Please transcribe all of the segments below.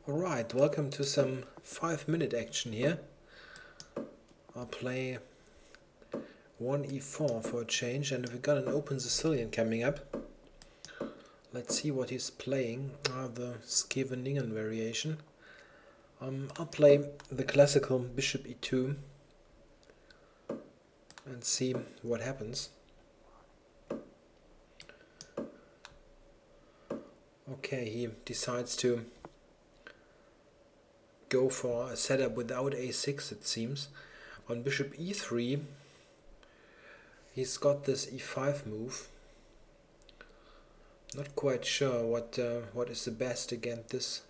Alright, welcome to some 5-minute action here. I'll play 1e4 for a change, and we've got an open Sicilian coming up. Let's see what he's playing. The Scheveningen variation. I'll play the classical bishop e2 and see what happens. Okay, he decides to go for a setup without a6, it seems. On bishop e3 he's got this e5 move. Not quite sure what is the best against this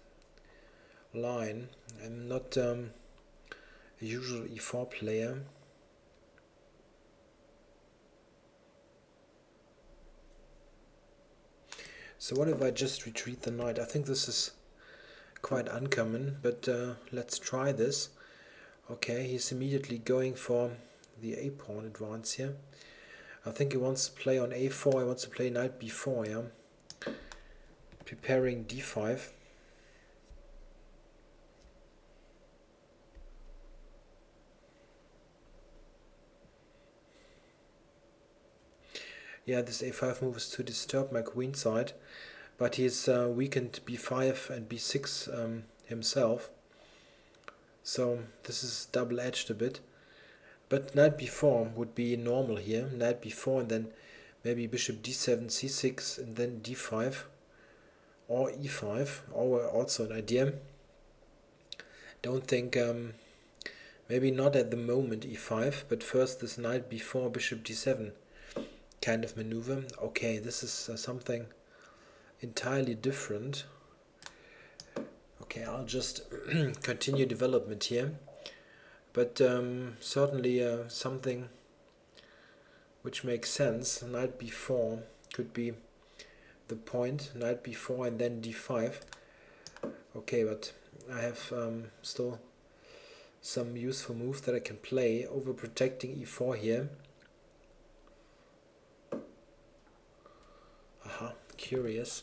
line. I'm not a usual e4 player. So what if I just retreat the knight? I think this is quite uncommon, but let's try this. Okay, he's immediately going for the a-pawn advance here. I think he wants to play on a4, he wants to play knight b4, yeah? Preparing d5. Yeah, this a5 move is to disturb my queen side, but he's weakened b5 and b6 himself. So this is double-edged a bit. But knight b4 would be normal here. Knight b4 and then maybe bishop d7, c6 and then d5 or e5. Also an idea. Don't think, maybe not at the moment e5, but first this knight b4, bishop d7 kind of maneuver. Okay, this is something entirely different. Okay, I'll just continue development here. But certainly something which makes sense. Knight b4 could be the point. Knight b4 and then d5. Okay, but I have still some useful moves that I can play. Overprotecting e4 here. Aha, curious.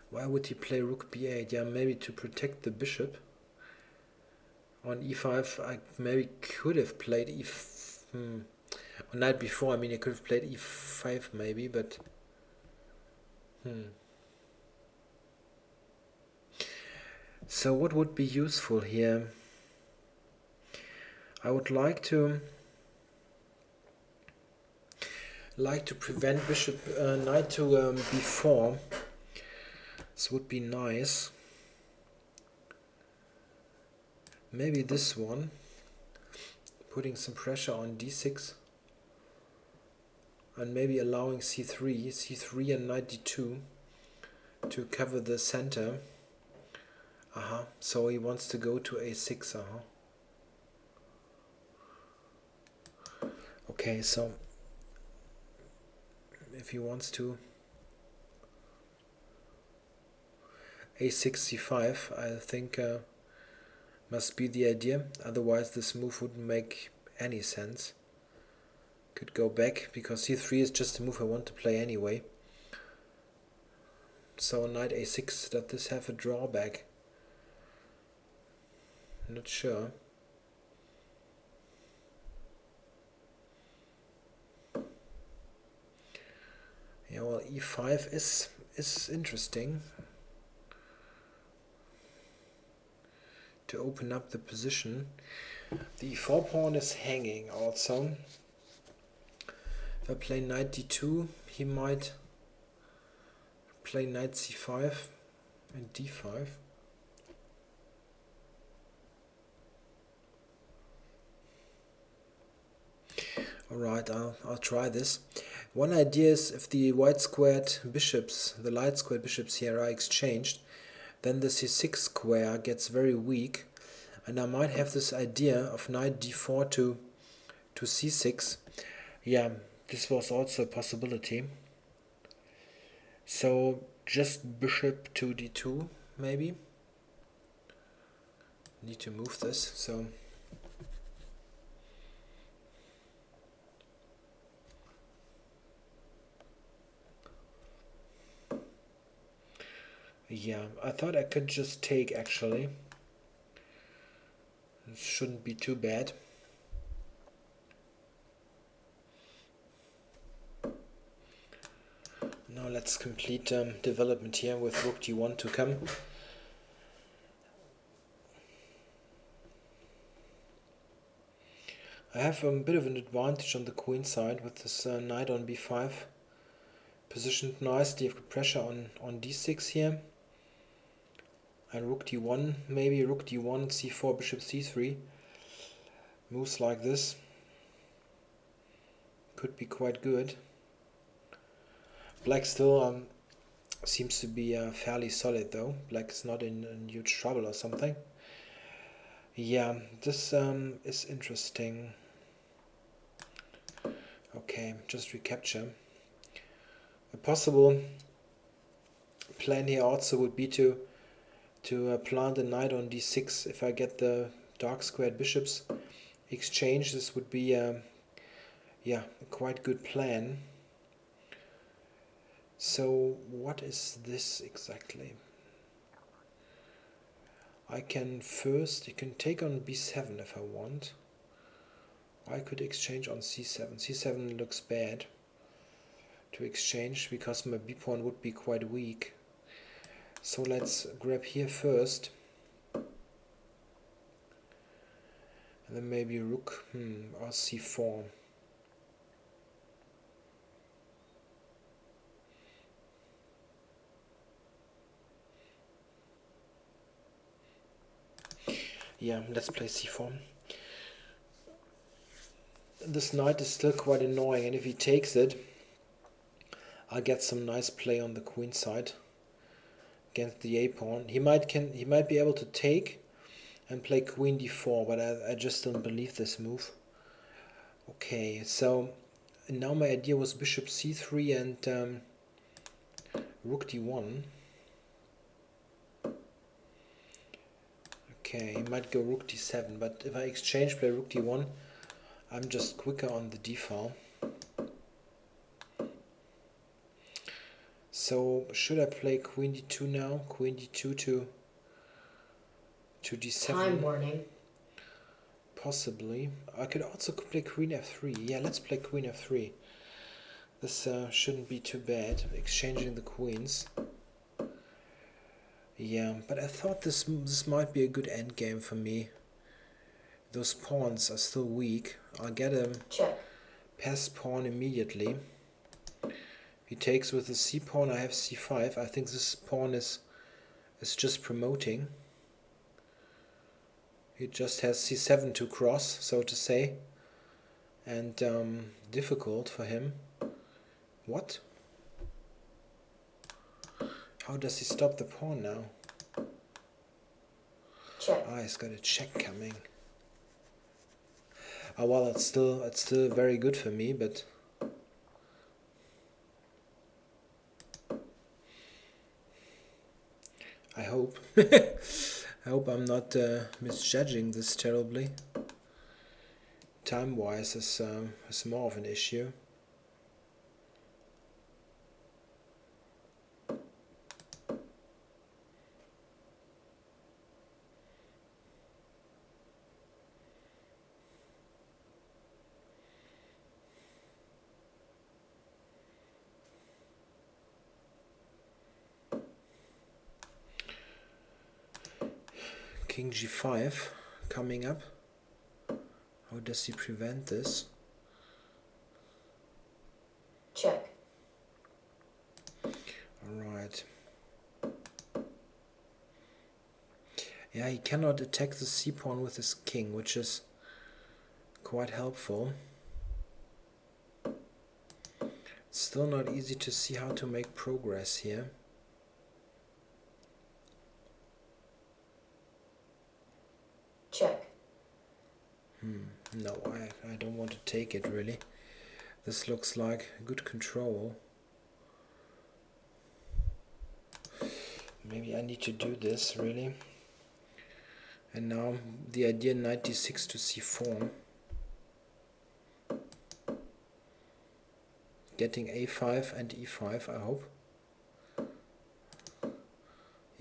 Why would he play rook b8? Yeah, maybe to protect the bishop. On e5 I maybe could have played on knight b4, I mean I could have played e5 maybe, but So what would be useful here? I would like to prevent bishop knight to b4. This would be nice. Maybe this one, putting some pressure on d6 and maybe allowing c3 and knight d2 to cover the center. So he wants to go to a6. Okay, so if he wants to a6 c5, I think must be the idea. Otherwise this move wouldn't make any sense. Could go back because c3 is just a move I want to play anyway. So knight a6, does this have a drawback? Not sure. Yeah, well, e5 is interesting to open up the position. The e4 pawn is hanging also. If I play knight d2, he might play knight c5 and d5. Alright, I'll try this. One idea is if the white squared bishops, the light squared bishops here are exchanged, then the c6 square gets very weak, and I might have this idea of knight d4 to c6. Yeah, this was also a possibility. So just bishop to d2 maybe. Need to move this, so Yeah, I thought I could just take actually. It shouldn't be too bad. Now let's complete development here with rook d1 to come. I have a bit of an advantage on the queen side with this knight on b5. Positioned nicely, I've got pressure on d6 here. And rook d1, maybe rook d1, c4, bishop c3. Moves like this. Could be quite good. Black still seems to be fairly solid though. Black is not in huge trouble or something. Yeah, this is interesting. Okay, just recapture. A possible plan here also would be to plant a knight on d6 if I get the dark squared bishops exchange. This would be yeah, a quite good plan. So what is this exactly? I can take on b7 if I want. I could exchange on c7. c7 looks bad to exchange because my b pawn would be quite weak. So let's grab here first. And then maybe rook or c4. Yeah, let's play c4. This knight is still quite annoying, and if he takes it, I'll get some nice play on the queen side against the a pawn. He might be able to take and play queen d4, but I just don't believe this move. Okay, so now my idea was bishop c3 and rook d1. Okay, he might go rook d7, but if I exchange play rook d1, I'm just quicker on the d file. So should I play queen d2 now? Queen d2 to d7. Time warning. Possibly. I could also play queen f3. Yeah, let's play queen f3. This shouldn't be too bad, exchanging the queens. Yeah, but I thought this might be a good endgame for me. Those pawns are still weak. I'll get a passed pawn immediately. He takes with the c pawn, I have c5. I think this pawn is just promoting. He just has c7 to cross, so to say. And difficult for him. What? How does he stop the pawn now? Check. Ah, he's got a check coming. Oh well, it's still very good for me, but I hope I hope I'm not misjudging this terribly. Time-wise is more of an issue. King g5 coming up. How does he prevent this? Check. Alright. Yeah, he cannot attack the c-pawn with his king, which is quite helpful. It's still not easy to see how to make progress here. Check. No, I don't want to take it really. This looks like good control. Maybe I need to do this really. And now the idea knight d6 to c4. Getting a5 and e5, I hope.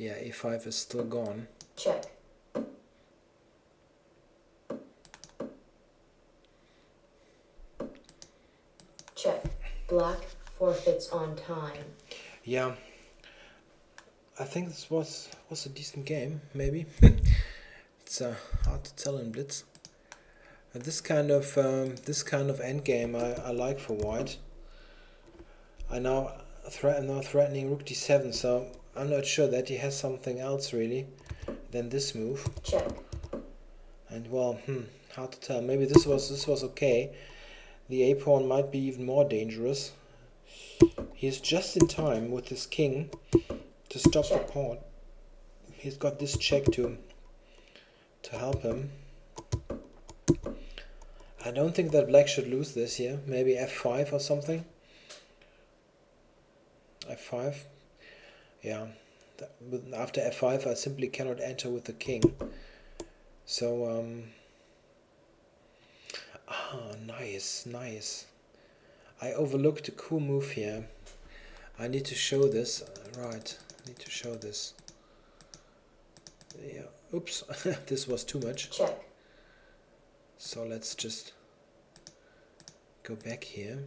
Yeah, a5 is still gone. Check. Check. Black forfeits on time. Yeah, I think this was a decent game, maybe. It's hard to tell in Blitz. This kind of endgame I like for white. I'm now threatening rook d7, so I'm not sure that he has something else really than this move. Check. And well, hard to tell. Maybe this was okay. The a pawn might be even more dangerous. He's just in time with his king to stop Check. the pawn. He's got this check to help him. I don't think that black should lose this here. Maybe f5 or something. f5. Yeah. After f5 I simply cannot enter with the king. So nice. I overlooked a cool move here. I need to show this. Right. I need to show this. Yeah. Oops. This was too much. Check. So let's just go back here.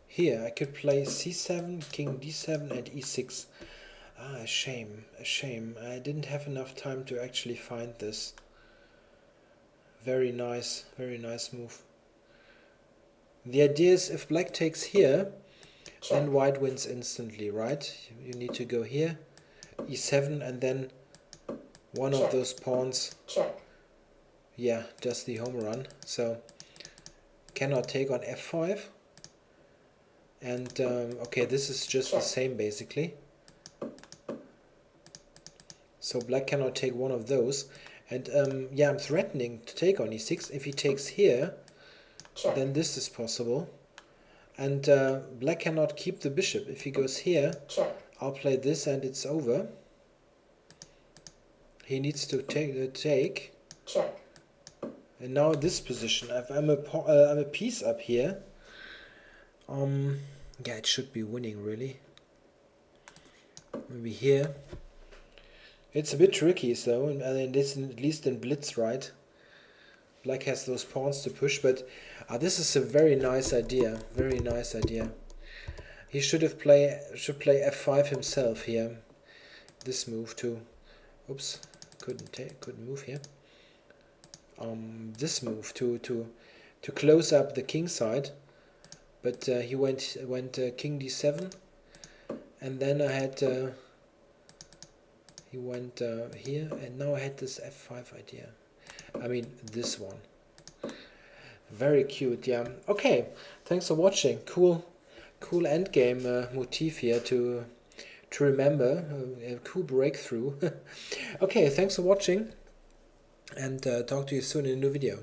Here I could play c7, king d7 and e6. A shame. I didn't have enough time to actually find this. Very nice move. The idea is if black takes here, Check. then white wins instantly, right? You need to go here, e7, and then one Check. of those pawns, Check. yeah, does the home run. So cannot take on f5. And okay, this is just Check. the same basically. So black cannot take one of those. And yeah, I'm threatening to take on e6. If he takes here, Check. then this is possible. And black cannot keep the bishop. If he goes here, Check. I'll play this and it's over. He needs to take. Check. And now this position. I'm a piece up here. Yeah, it should be winning really. Maybe here. It's a bit tricky though, and this at least in Blitz, right? Black has those pawns to push, but this is a very nice idea. Very nice idea. He should play f5 himself here. This move too. Oops, couldn't move here. This move to close up the king side, but he went king d7, and then I had he went here, and now I had this f5 idea. I mean this one. Very cute, yeah. Okay, thanks for watching. Cool endgame motif here to remember. A cool breakthrough. Okay, thanks for watching, and talk to you soon in a new video.